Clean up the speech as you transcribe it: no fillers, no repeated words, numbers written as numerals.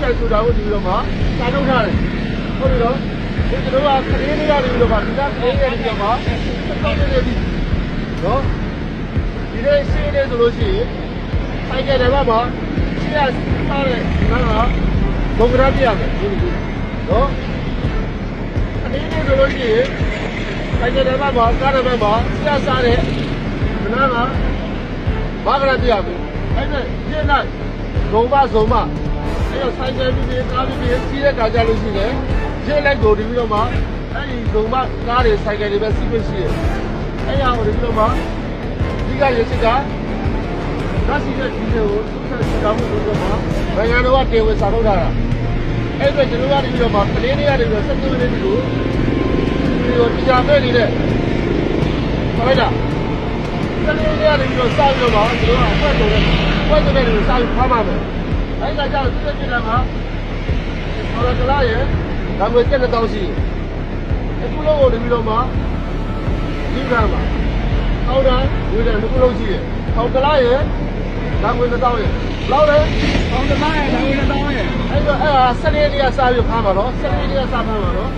ချက်ဆိုတာကိုဒီလိုမှစာထုတ်ထားတယ်ဟုတ်ပြီနော်ဒီတို့ကခလေးလေးရတယ်လို့ပါဒီကခလေးလေးရတယ်မှာတောင်းနေတယ်နော်ဒီလေးရှင်းနေဆိုလို့ရှိရင်ဆိုင်ကတယ်မှာရှင်းရစားတယ်နော်ဘုံကရပြရမယ်နော်ခလေးလေးဆိုလို့ရှိရင်ဆိုင်ကတယ်မှာကားတယ်မှာရှင်းရစားတယ်နားကဘာကရပြရမယ်အဲ့ဒါရှင်းလိုက်ဇုံမအဲ့တော့ဆိုင်ကယ်ပြီးကားပြီးစီးတဲ့ခါကြလို့ရှိတယ်ရှင်းလိုက်ကိုဒီပြီးတော့မှအဲ့ဒီဇုံမကားတွေဆိုင်ကယ်တွေပဲစီးလို့ရှိတယ်အဲ့ရအောင်ဒီပြီးတော့မှဒီကရစစ်ကဓာတ်စီတဲ့ဒီကိုဆက်စတောင်းလို့တော့မှနိုင်ငံတော်ကတင်ဝင်စာထုတ်ထားတာအဲ့ဒါကျွန်တော်ကဒီပြီးတော့မှကလေးတွေကနေပြီးတော့ဆက်သွယ်နေတယ်လို့ဒီလိုတရားမဲ့နေတဲ့ဟုတ်လားကလေးတွေကနေပြီးတော့စာပြီးတော့မှကျွန်တော်ကအဖွက်တုံးတဲ့စာပြီးဖမ်းပါမယ်အဲ့ဒါကြောင့်သူတို့ပြည်လာမှာဟောကလာရဲ့ဒါမျိုးတက်တဲ့တောင်းရှိအခုလုံးကိုတပြီးတော့မှဒီကမှာဟောတာဝေဒန်တစ်ခုလုံးရှိတယ်ဟောကလာရဲ့ဒါမျိုးတစ်တောင်းရဲ့လောက်တယ်ဟောကလာရဲ့ဒါမျိုးတစ်တောင်းရဲ့အဲ့တော့အဲ့ဒါစနေနေ့ကစားပြီးဖမ်းပါတော့စနေနေ့ကစားဖမ်းပါတော့